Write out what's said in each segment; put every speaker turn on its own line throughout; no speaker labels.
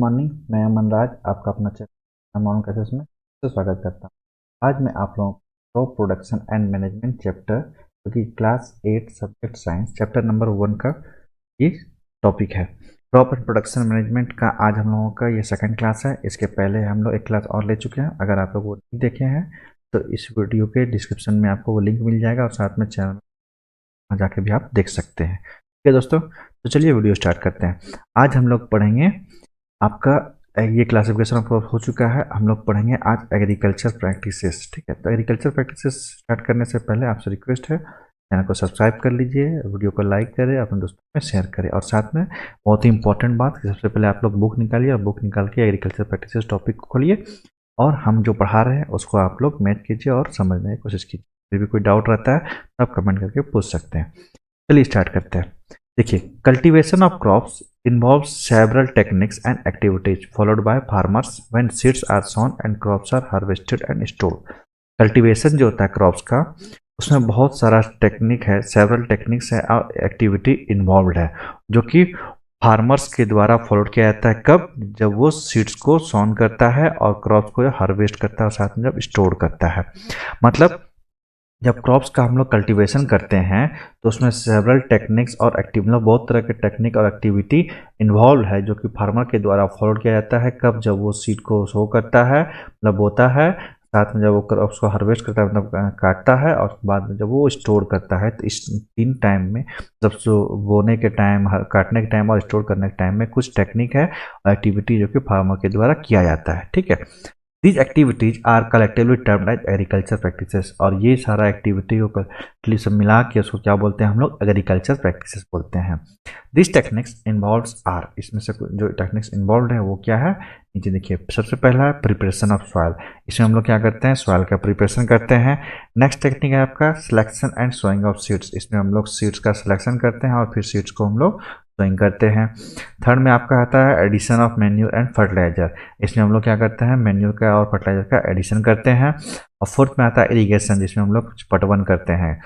Morning, मैं अमन राज आपका अपना चैनल मॉर्निंग क्लासेस में स्वागत करता हूँ। आज मैं आप लोगों को crop production and management chapter जो कि class 8 subject science chapter number 1 का ये टॉपिक है। क्रॉप एंड प्रोडक्शन मैनेजमेंट का आज हम लोगों का ये सेकंड क्लास है। इसके पहले हम लोग एक क्लास और ले चुके हैं। अगर आप लोग वो नहीं देखे हैं तो इस वीडियो के डिस्क्रिप्शन में आपको वो लिंक मिल जाएगा और साथ में चैनल में जाके भी आप देख सकते हैं। ठीक है दोस्तों, तो चलिए वीडियो स्टार्ट करते हैं। आज हम लोग पढ़ेंगे आपका ये क्लासिफिकेशन ऑफ हो चुका है। हम लोग पढ़ेंगे आज एग्रीकल्चर प्रैक्टिसेस। ठीक है, तो एग्रीकल्चर प्रैक्टिसेस स्टार्ट करने से पहले आपसे रिक्वेस्ट है, चैनल को सब्सक्राइब कर लीजिए, वीडियो को लाइक करें, अपने दोस्तों में शेयर करें और साथ में बहुत ही इंपॉर्टेंट बात, सबसे पहले आप लोग बुक निकालिए और बुक निकाल के एग्रीकल्चर प्रैक्टिसेस टॉपिक को खोलिए और हम जो पढ़ा रहे हैं उसको आप लोग मैच कीजिए और समझने की कोशिश कीजिए। फिर भी कोई डाउट रहता है तो आप कमेंट करके पूछ सकते हैं। चलिए स्टार्ट करते हैं। देखिए, cultivation of crops involves several techniques and activities followed by farmers when seeds are sown and crops are harvested and stored। Cultivation जो होता है क्रॉप्स का, उसमें बहुत सारा टेक्निक है, सेवरल टेक्निक्स है और एक्टिविटी इन्वॉल्व है जो कि फार्मर्स के द्वारा फॉलोड किया जाता है। कब? जब वो सीड्स को सोन करता है और क्रॉप्स को हार्वेस्ट करता है और साथ में जब स्टोर करता है। मतलब जब क्रॉप्स का हम लोग कल्टीवेशन करते हैं तो उसमें सेवरल टेक्निक्स और मतलब बहुत तरह के टेक्निक और एक्टिविटी इन्वॉल्व है जो कि फार्मर के द्वारा फॉलो किया जाता है। कब? जब वो सीड को सो करता है, मतलब बोता है, साथ में जब वो क्रॉप्स को हार्वेस्ट करता है, मतलब काटता है, और बाद में जब वो स्टोर करता है। तो इस 3 टाइम में, जब बोने के टाइम, काटने के टाइम और स्टोर करने के टाइम में कुछ टेक्निक है और एक्टिविटी जो कि फार्मर के द्वारा किया जाता है। ठीक है, These activities are collectively termed as agriculture practices। और ये सारा एक्टिविटी को सब मिला के उसको क्या बोलते हैं हम लोग? एग्रीकल्चर प्रैक्टिसेस बोलते हैं। These techniques involves are, इसमें से जो टेक्निक्स इन्वॉल्व है वो क्या है? नीचे देखिए, सबसे पहला है प्रिपरेशन ऑफ सॉइल। इसमें हम लोग क्या करते हैं? सॉइल का प्रिपरेशन करते हैं। नेक्स्ट टेक्निक है आपका selection and sowing of seeds. इसमें हम लोग सीड्स का सिलेक्शन करते हैं और फिर सीड्स को हम लोग सोइंग करते हैं। थर्ड में आपका आता है addition of manure and fertiliser. इसमें हम लोग क्या करते हैं? मैन्यूर का और फर्टिलाइजर का एडिशन करते हैं। और फोर्थ में आता है इरिगेशन, जिसमें हम लोग पटवन करते हैं।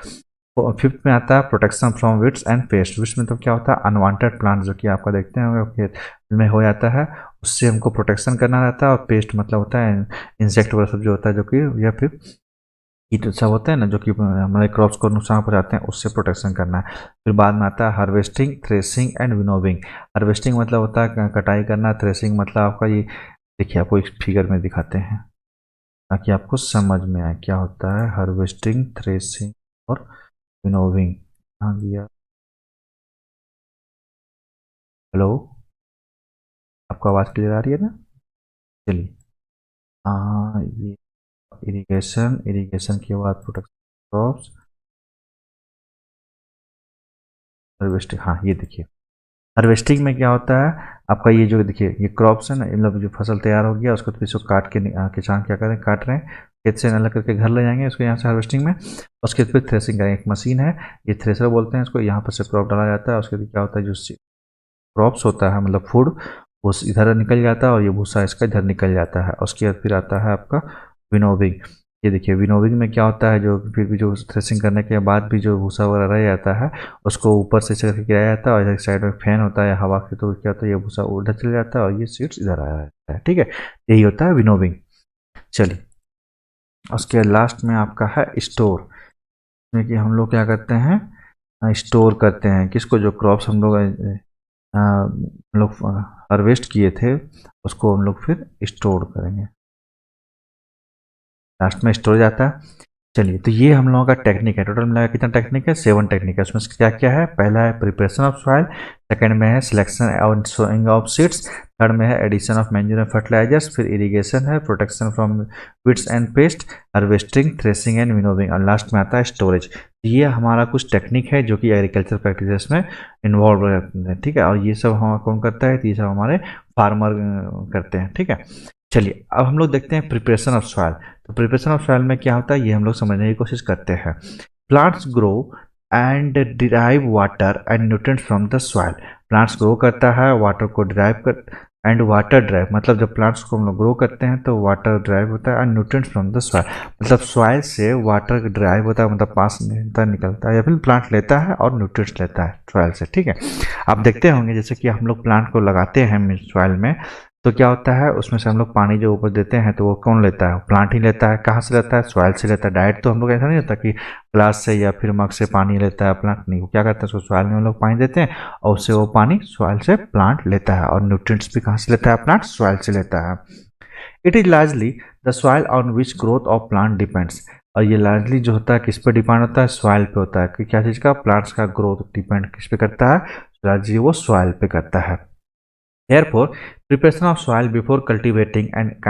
फिफ्थ में आता है protection from weeds and paste. Weeds में तो क्या होता है? अनवांटेड प्लांट जो कि आपका देखते हैं खेत में हो जाता है, उससे हमको प्रोटेक्शन करना रहता है। और पेस्ट मतलब होता है इंसेक्ट वगैरह सब जो होता है, जो कि या फिर कीट सब होते हैं ना जो कि हमारे क्रॉप्स को नुकसान पहुंचाते हैं, उससे प्रोटेक्शन करना है। फिर बाद में आता है harvesting, threshing and winnowing. Harvesting मतलब होता है कटाई करना, थ्रेसिंग मतलब आपका ये देखिए, आपको एक फिगर में दिखाते हैं ताकि आपको समझ में आए क्या होता है हार्वेस्टिंग, थ्रेसिंग और विनोविंग। हाँ दिया, हेलो, आपको आवाज़ क्लियर आ रही है ना? चलिए, ये इरिगेशन के बाद प्रोटेक्शन क्रॉप्स, हार्वेस्टिंग। हाँ ये देखिए, हार्वेस्टिंग में क्या होता है आपका? ये जो देखिए, ये क्रॉप्स है ना, मतलब जो फसल तैयार हो गया उसको तो इसको काट के किसान क्या करें? काट रहे हैं, खेत से अलग करके घर ले जाएंगे उसको यहाँ से हार्वेस्टिंग में। उसके फिर थ्रेसिंग करेंगे, एक मशीन है, ये थ्रेसर बोलते हैं इसको। यहाँ पर से क्रॉप डाला जाता है, उसके बाद क्या होता है, जो क्रॉप्स होता है मतलब फूड, वो इधर निकल जाता है और ये भूसा इसका इधर निकल जाता है। उसके बाद फिर आता है आपका विनोविंग। ये देखिए, विनोविंग में क्या होता है, जो फिर भी जो थ्रेसिंग करने के बाद भी जो भूसा वगैरह रह जाता है उसको ऊपर से करके गिराया जाता है, और एक साइड में फैन होता है हवा के, तो क्या होता है ये भूसा उधर चल जाता है और ये सीड्स इधर आ जाता है। ठीक है, यही होता है विनोविंग। चलिए, उसके लास्ट में आपका है स्टोर, इसमें कि हम लोग क्या करते हैं? स्टोर करते हैं किसको? जो क्रॉप्स हम लोग हार्वेस्ट किए थे उसको हम लोग फिर स्टोर करेंगे, लास्ट में स्टोरेज आता है। चलिए, तो ये हम लोगों का टेक्निक है। टोटल मिलाकर कितना टेक्निक है? 7 टेक्निक है। उसमें क्या क्या है? पहला है प्रिपरेशन ऑफ सॉइल, सेकंड में है selection and sowing of seeds, third में है addition of manure and fertilisers, फिर इरिगेशन है, protection from weeds and pest, harvesting, threshing and winnowing, और लास्ट में आता है स्टोरेज। ये हमारा कुछ टेक्निक है जो कि एग्रीकल्चर प्रैक्टिसेस में इन्वॉल्व रहते हैं। ठीक है, और ये सब हम कौन करता है? तो ये सब हमारे फार्मर करते हैं। ठीक है, चलिए अब हम लोग देखते हैं प्रिपरेशन ऑफ सॉइल। तो प्रिपरेशन ऑफ सॉइल में क्या होता है ये हम लोग समझने की कोशिश करते हैं। Plants grow and derive water and nutrients from the soil. Plants grow करता है, वाटर को डिराइव कर, एंड वाटर ड्राइव मतलब जब प्लांट्स को हम लोग ग्रो करते हैं तो वाटर ड्राइव होता है, and nutrients from the soil मतलब सॉइल से वाटर ड्राइव होता है, मतलब पास निकलता है, या फिर प्लांट लेता है और न्यूट्रिएंट्स लेता है सॉइल से। ठीक है, आप देखते होंगे जैसे कि हम लोग प्लांट को लगाते हैं सॉइल में तो क्या होता है उसमें से हम लोग पानी जो ऊपर देते हैं तो वो कौन लेता है, प्लांट ही लेता है। कहाँ से लेता है, सॉइल से लेता है। डायरेक्ट तो हम लोग ऐसा नहीं होता कि ग्लास से या फिर मग से पानी लेता है प्लांट, नहीं। वो क्या करता है, उसको सॉइल में हम लोग पानी देते हैं और उससे वो पानी सॉइल से प्लांट लेता है। और न्यूट्रिएंट्स भी कहाँ से लेता है, प्लांट सॉइल से लेता है। It is largely the soil on which growth of plant depends. और ये लार्जली जो होता है किस पे डिपेंड होता है, सॉइल पे होता है। कि क्या चीज़ का, प्लांट्स का ग्रोथ डिपेंड किस पे करता है, लार्जली वो सॉइल पे करता है। Therefore, preparation of soil before cultivating and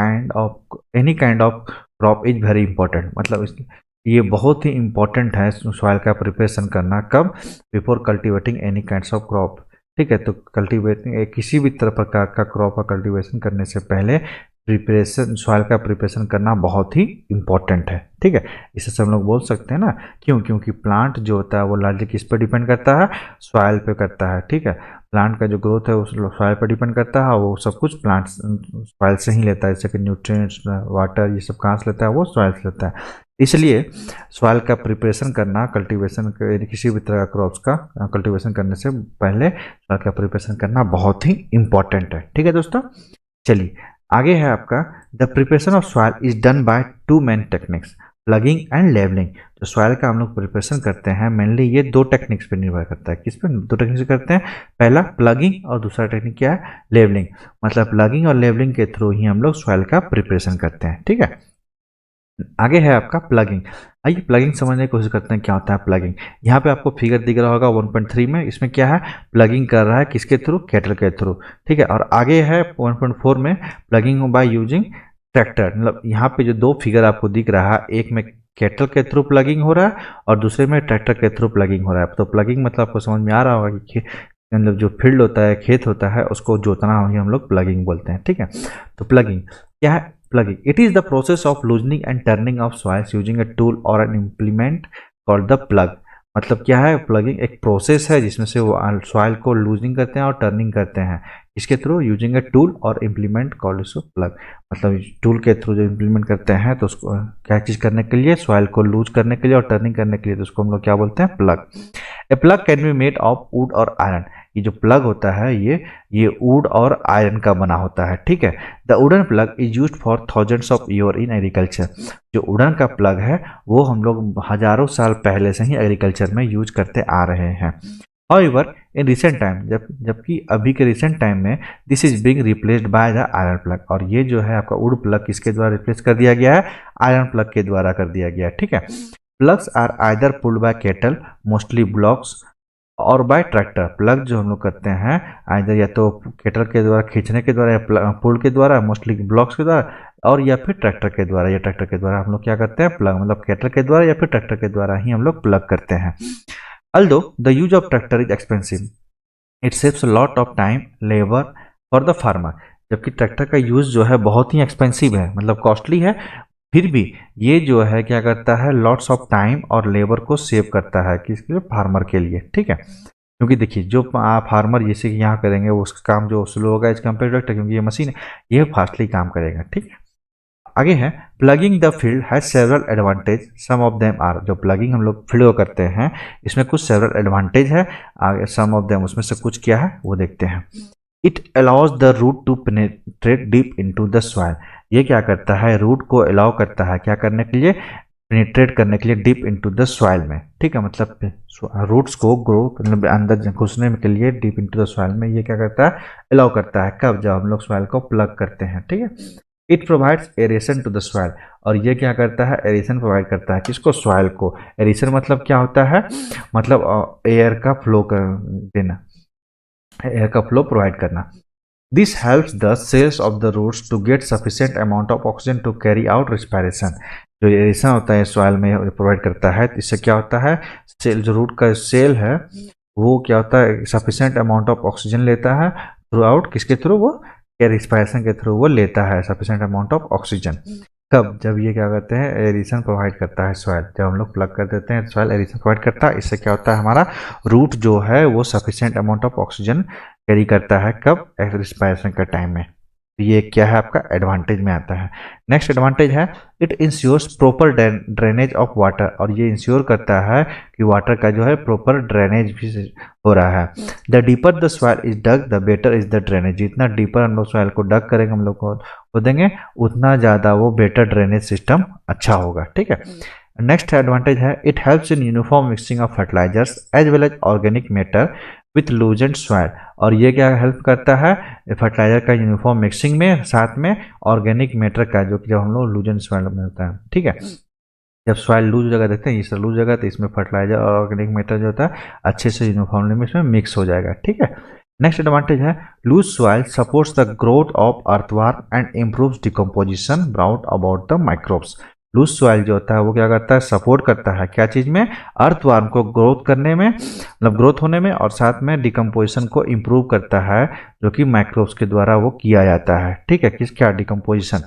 any kind of crop is very important। मतलब ये बहुत ही इम्पोर्टेंट है सॉइल का प्रिपरेशन करना। कब, before cultivating any kinds of crop. ठीक है, तो कल्टीवेटिंग किसी भी तरह प्रकार का क्रॉप का कल्टीवेशन करने से पहले प्रिपरेशन, सॉइल का प्रिपरेशन करना बहुत ही इम्पोर्टेंट है। ठीक है, इसे सब लोग बोल सकते हैं ना, क्यों, क्योंकि प्लांट जो होता है वो लार्जली किस पर डिपेंड करता है, सॉइल पे करता है। ठीक है, प्लांट का जो ग्रोथ है उस सॉइल पर डिपेंड करता है, वो सब कुछ प्लांट सॉइल से ही लेता है। जैसे कि न्यूट्रिएंट्स, वाटर, ये सब कहाँ से लेता है, वो सॉइल से लेता है। इसलिए सॉइल का प्रिपरेशन करना, कल्टीवेशन किसी भी तरह का क्रॉप्स का कल्टीवेशन करने से पहले सॉइल का प्रिपरेशन करना बहुत ही इंपॉर्टेंट है। ठीक है दोस्तों, चलिए आगे है आपका, the preparation of soil is done by two main techniques, ploughing and levelling. जो सॉइल का हम लोग प्रिपरेशन करते हैं मेनली ये दो टेक्निक्स पे निर्भर करता है। किस पे, दो टेक्निक्स से करते हैं। पहला प्लगिंग और दूसरा टेक्निक क्या है, लेवलिंग। मतलब प्लगिंग और लेवलिंग के थ्रू ही हम लोग सॉइल का प्रिपरेशन करते हैं। ठीक है, आगे है आपका प्लगिंग। आइए प्लगिंग समझने की कोशिश करते हैं क्या होता है प्लगिंग। यहाँ पे आपको फिगर दिख रहा होगा 1.3 में, इसमें क्या है, प्लगिंग कर रहा है किसके थ्रू, कैटल के थ्रू। ठीक है, और आगे है 1.4 में प्लगिंग बाय यूजिंग ट्रैक्टर। मतलब यहाँ पे जो दो फिगर आपको दिख रहा है, एक में कैटल के थ्रू प्लगिंग हो रहा है और दूसरे में ट्रैक्टर के थ्रू प्लगिंग हो रहा है। तो प्लगिंग मतलब आपको समझ में आ रहा होगा कि मतलब जो फील्ड होता है, खेत होता है, उसको जोतना ही हम लोग प्लगिंग बोलते हैं। ठीक है, तो प्लगिंग क्या है, plugging it is the process of loosening and turning off soils using a tool or an implement called the plug. मतलब क्या है, प्लगिंग एक प्रोसेस है जिसमें से वो सॉइल को लूजनिंग करते हैं और टर्निंग करते हैं। इसके थ्रू यूजिंग अ टूल और इम्प्लीमेंट कॉल्ड इसको प्लग। मतलब टूल के थ्रू जो इम्प्लीमेंट करते हैं तो उसको क्या चीज़ करने के लिए, सॉइल को लूज करने के लिए और टर्निंग करने के लिए, तो उसको हम लोग क्या बोलते हैं, plug. A plug can be made of would और आयरन। ये जो प्लग होता है ये वुड और आयरन का बना होता है। ठीक है, the wooden plug is used for thousands of year in agriculture. जो वुडन का प्लग है वो हम लोग हजारों साल पहले से ही एग्रीकल्चर में यूज करते आ रहे हैं। हाउएवर इन रिसेंट टाइम, जबकि अभी के रिसेंट टाइम में this is being replaced by the iron plug. और ये जो है आपका वुड प्लग किसके द्वारा रिप्लेस कर दिया गया है, आयरन प्लग के द्वारा कर दिया गया है। ठीक है, ploughs are either pulled by cattle, mostly bullocks, और बाय ट्रैक्टर। प्लग जो हम लोग करते हैं आइदर या तो कैटल के द्वारा खींचने के द्वारा या पुल के द्वारा, मोस्टली ब्लॉक्स के द्वारा, और या फिर ट्रैक्टर के द्वारा। या ट्रैक्टर के द्वारा हम लोग क्या करते हैं, प्लग, मतलब कैटल के द्वारा या फिर ट्रैक्टर के द्वारा ही हम लोग प्लग करते हैं। Although the use of tractor is expensive, it saves a lot of time, labor for the farmer। जबकि ट्रैक्टर का यूज जो है बहुत ही एक्सपेंसिव है, मतलब कॉस्टली है, फिर भी ये जो है क्या करता है, लॉट्स ऑफ टाइम और लेबर को सेव करता है किसके लिए, फार्मर के लिए। ठीक है, क्योंकि देखिए जो फार्मर जैसे कि यहाँ करेंगे उसका काम जो स्लो होगा एज कम्पेयर टू ट्रैक्टर, क्योंकि ये मशीन है, ये फास्टली काम करेगा। ठीक है, आगे है ploughing the field has several advantage, some of them are. जो प्लगिंग हम लोग फील्ड को करते हैं इसमें कुछ सेवरल एडवांटेज है, आगे सम ऑफ देम उसमें से कुछ क्या है वो देखते हैं। It allows the root to penetrate deep into the soil. ये क्या करता है, रूट को अलाउ करता है क्या करने के लिए, पेनिट्रेट करने के लिए डीप इनटू द सॉइल में। ठीक है, मतलब रूट्स को ग्रो मतलब अंदर घुसने के लिए डीप इनटू द सॉइल में ये क्या करता है, अलाउ करता है। कब, जब हम लोग सॉइल को प्लग करते हैं। ठीक है, it provides aeration to the soil. और ये क्या करता है, एरेशन प्रोवाइड करता है किसको, सॉइल को। एरेशन मतलब क्या होता है, मतलब एयर का फ्लो कर देना, एयर का फ्लो प्रोवाइड करना। This helps the cells of the roots to get sufficient amount of oxygen to carry out respiration. जो एरेशन होता है सॉइल में प्रोवाइड करता है, इससे क्या होता है, सेल जो रूट का सेल है वो क्या होता है, सफिशिएंट अमाउंट ऑफ ऑक्सीजन लेता है थ्रू आउट, किसके थ्रू, वो रिस्पायरेशन के थ्रू वो लेता है सफिशिएंट अमाउंट ऑफ ऑक्सीजन। कब, जब ये क्या करते हैं, एरेशन प्रोवाइड करता है सॉइल। जब हम लोग प्लग कर देते हैं सॉइल एरेशन प्रोवाइड करता है, इससे क्या होता है, हमारा रूट जो है वो sufficient amount of oxygen carry करता है। कब, रिस्पायरेशन के टाइम में। तो ये क्या है आपका एडवांटेज में आता है। नेक्स्ट एडवांटेज है it ensures proper drainage of water, और ये इंश्योर करता है कि वाटर का जो है प्रॉपर ड्रेनेज भी हो रहा है। The deeper the soil is dug the better is the drainage, जितना डीपर हम लोग सॉइल को डग करेंगे, हम लोग को देंगे, उतना ज़्यादा वो बेटर ड्रेनेज सिस्टम अच्छा होगा। ठीक है। नेक्स्ट एडवांटेज है it helps in uniform mixing of fertilisers as well as organic matter with loosened soil, और ये क्या हेल्प करता है फर्टिलाइजर का यूनिफॉर्म मिक्सिंग में, साथ में ऑर्गेनिक मैटर का, जो कि जब हम लोग लूजेंट सॉइल में होता है। ठीक है। जब सॉइल लूज जगह देखते हैं, इस लूज जगह, तो इसमें फर्टिलाइजर और ऑर्गेनिक मैटर जो होता है अच्छे से यूनिफॉर्मली में इसमें मिक्स हो जाएगा। ठीक है। नेक्स्ट एडवांटेज है loose soil supports the growth of earthworm and improves decomposition brought about the microbes. Loose soil जो होता है वो क्या करता है, सपोर्ट करता है क्या चीज में, अर्थवर्म को ग्रोथ करने में, मतलब ग्रोथ होने में, और साथ में डिकम्पोजिशन को इम्प्रूव करता है, जो कि माइक्रोब्स के द्वारा वो किया जाता है। ठीक है। किस क्या डिकम्पोजिशन।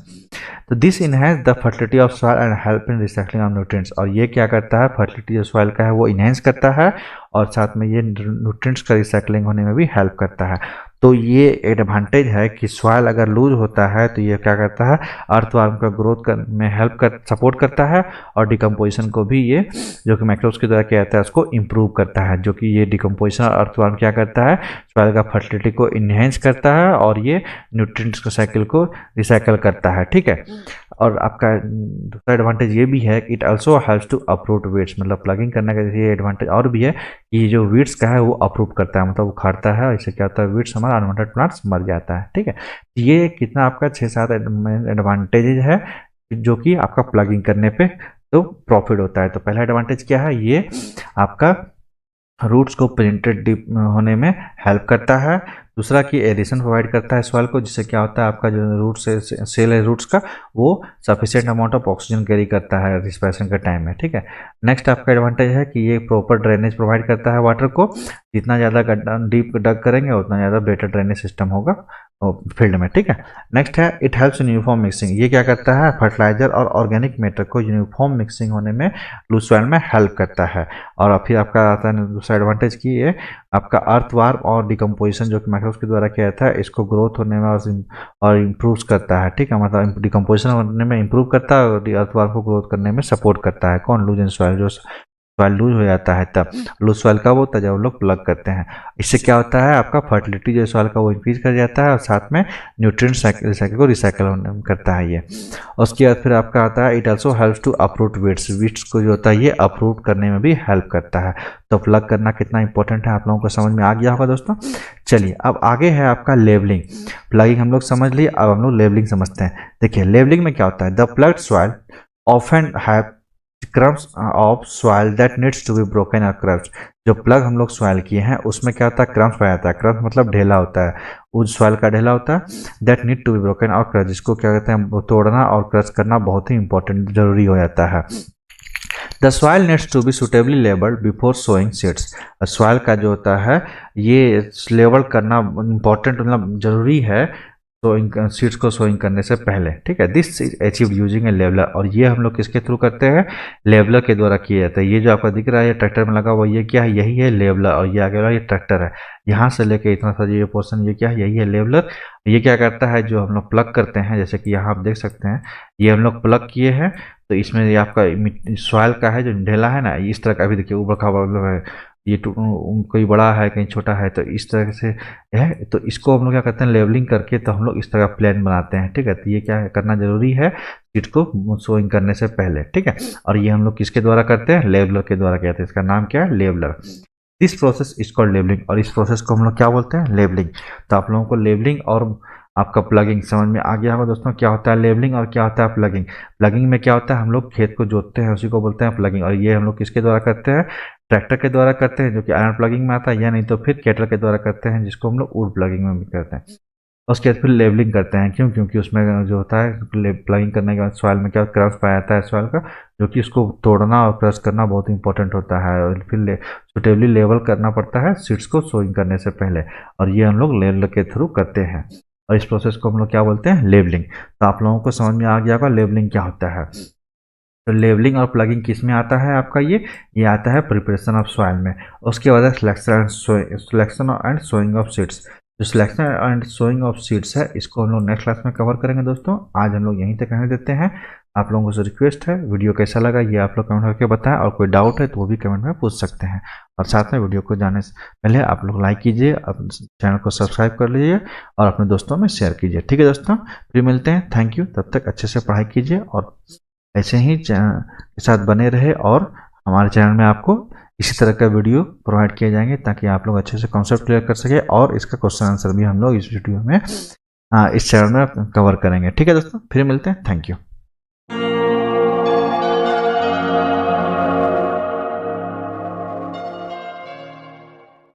तो this enhance the fertility of soil and help in recycling of nutrients, और ये क्या करता है, फर्टिलिटी जो सॉइल का है वो इनहेंस करता है, और साथ में ये न्यूट्रिएंट्स का रिसाइकलिंग होने में भी हेल्प करता है। तो ये एडवांटेज है कि सॉइल अगर लूज होता है तो ये क्या करता है, अर्थवर्म का ग्रोथ में हेल्प कर सपोर्ट करता है, और डिकम्पोजिशन को भी ये जो कि माइक्रोब्स के द्वारा किया जाता है उसको इम्प्रूव करता है, जो कि ये डिकम्पोजिशन अर्थवर्म क्या करता है, सॉइल का फर्टिलिटी को इन्हेंस करता है, और ये न्यूट्रिएंट्स के साइकिल को रिसाइकल करता है। ठीक है। और आपका दूसरा एडवांटेज ये भी है कि it also helps to uproot weeds, मतलब प्लगिंग करने का ये एडवांटेज और भी है कि ये जो वीड्स का है वो अप्रूव करता है, मतलब उखाड़ता है, इससे क्या होता है वीड्स हमारा अनवांटेड प्लांट्स मर जाता है। ठीक है। ये कितना आपका 6-7 एडवांटेज है जो कि आपका प्लगिंग करने पे तो प्रॉफिट होता है। तो पहला एडवांटेज क्या है, ये आपका रूट्स को पेनिट्रेट डीप होने में हेल्प करता है। दूसरा कि एरिएशन प्रोवाइड करता है सॉइल को, जिससे क्या होता है आपका जो रूट सेल है रूट्स का, वो sufficient amount of oxygen carry करता है रिस्पिरेशन के टाइम में। ठीक है। नेक्स्ट आपका एडवांटेज है कि ये प्रॉपर ड्रेनेज प्रोवाइड करता है वाटर को, जितना ज़्यादा डीप डग करेंगे उतना ज़्यादा बेटर ड्रेनेज सिस्टम होगा फील्ड में। ठीक है। नेक्स्ट है it helps in uniform mixing, ये क्या करता है, फर्टिलाइजर और ऑर्गेनिक मैटर को यूनिफॉर्म मिक्सिंग होने में लूज सॉइल में हेल्प करता है। और फिर आपका आता है दूसरा एडवांटेज की ये आपका अर्थवर्म और डिकम्पोजिशन जो कि माइक्रोब्स के द्वारा किया जाता है, इसको ग्रोथ होने में और इम्प्रूव करता है। ठीक है। मतलब डिकम्पोजिशन होने में इम्प्रूव करता है और अर्थवर्म को ग्रोथ करने में सपोर्ट करता है। कौन, लूज इन सॉइल, जो सॉइल लूज हो जाता है तब लूज सॉइल का वो होता है जब हम लोग प्लग करते हैं। इससे क्या होता है आपका फर्टिलिटी जो सॉइल का वो इंक्रीज कर जाता है, और साथ में न्यूट्रिएंट साइकिल को रिसाइकिल करता है ये। उसके बाद फिर आपका आता है it also helps to uproot weeds, weeds को जो होता है ये अप्रूट करने में भी हेल्प करता है। तो प्लग करना कितना इंपॉर्टेंट है आप लोगों को समझ में आ गया होगा दोस्तों। चलिए अब आगे है आपका लेवलिंग। प्लगिंग हम लोग समझ लिए, अब हम लोग लेवलिंग समझते हैं। देखिए लेवलिंग में क्या होता है, the ploughed soil often have crumbs of soil that needs to be broken और क्रम्स। जो प्लग हम लोग सॉइल किए हैं उसमें क्या होता है, क्रम्स पाया जाता है। क्रम्स मतलब ढेला होता है, उस सॉइल का ढेला होता है, that need to be broken और क्रश, जिसको क्या कहते हैं तोड़ना और क्रश करना बहुत ही इंपॉर्टेंट जरूरी हो जाता है। The soil needs to be suitably levelled before sowing seeds. Soil का जो होता है ये लेबल करना इंपॉर्टेंट मतलब जरूरी है सोइंग सीड्स को सोइंग करने से पहले। ठीक है। This is achieved using A leveller, और ये हम लोग किसके थ्रू करते हैं, लेवलर के द्वारा किया जाता है। ये जो आपका दिख रहा है ये ट्रैक्टर में लगा हुआ ये क्या है, यही है लेवलर, और ये आगे वाला ये ट्रैक्टर है, यहाँ से लेके इतना सा ये पोर्शन ये क्या है, यही है लेवलर। ये क्या करता है, जो हम लोग प्लग करते हैं, जैसे कि यहाँ आप देख सकते हैं ये हम लोग प्लग किए हैं, तो इसमें ये आपका सॉइल का है जो ढेला है ना, इस तरह का भी देखिए ऊपर का मतलब है, ये कोई बड़ा है कहीं छोटा है, तो इस तरह से है। तो इसको हम लोग क्या करते हैं, लेवलिंग करके तो हम लोग इस तरह का प्लान बनाते हैं। ठीक है। तो ये क्या करना जरूरी है सीड को सोइंग करने से पहले। ठीक है। और ये हम लोग किसके द्वारा करते हैं, लेवलर के द्वारा कहते हैं। इसका नाम क्या है, leveller. This process is called levelling, और इस प्रोसेस को हम लोग क्या बोलते हैं, लेवलिंग। तो आप लोगों को लेवलिंग और आपका प्लगिंग समझ में आ गया होगा दोस्तों, क्या होता है लेवलिंग और क्या होता है प्लगिंग। प्लगिंग में क्या होता है, हम लोग खेत को जोतते हैं उसी को बोलते हैं प्लगिंग, और ये हम लोग किसके द्वारा करते हैं, ट्रैक्टर के द्वारा करते हैं जो कि आयरन प्लगिंग में आता है, या नहीं तो फिर कैटल के द्वारा करते हैं जिसको हम लोग वुड प्लगिंग में भी करते हैं। उसके बाद फिर लेवलिंग करते हैं, क्यों, क्योंकि उसमें जो होता है प्लगिंग करने के बाद सॉइल में क्या क्रश पाया जाता है सॉइल का, जो कि उसको तोड़ना और क्रश करना बहुत इंपॉर्टेंट होता है, और फिर सुटेबली लेवल करना पड़ता है सीड्स को सोइंग करने से पहले, और ये हम लोग लेवलर के थ्रू करते हैं, और इस प्रोसेस को हम लोग क्या बोलते हैं, लेवलिंग। तो आप लोगों को समझ में आ गया होगा लेवलिंग क्या होता है। तो लेवलिंग और प्लगिंग किस में आता है आपका, ये आता है प्रिपरेशन ऑफ सॉइल में। उसके बाद selection and sowing of seeds. जो selection and sowing of seeds है इसको हम लोग नेक्स्ट क्लास में कवर करेंगे दोस्तों। आज हम लोग यहीं तक रहने देते हैं। आप लोगों से रिक्वेस्ट है, वीडियो कैसा लगा ये आप लोग कमेंट करके बताएं, और कोई डाउट है तो वो भी कमेंट में पूछ सकते हैं। और साथ में वीडियो को जाने से पहले आप लोग लाइक कीजिए, अपने चैनल को सब्सक्राइब कर लीजिए और अपने दोस्तों में शेयर कीजिए। ठीक है दोस्तों, फिर मिलते हैं। Thank you. तब तक अच्छे से पढ़ाई कीजिए और ऐसे ही चैनल के साथ बने रहे, और हमारे चैनल में आपको इसी तरह का वीडियो प्रोवाइड किए जाएंगे ताकि आप लोग अच्छे से कॉन्सेप्ट क्लियर कर सके, और इसका क्वेश्चन आंसर भी हम लोग इस वीडियो में इस चैनल में कवर करेंगे। ठीक है दोस्तों, फिर मिलते हैं। Thank you.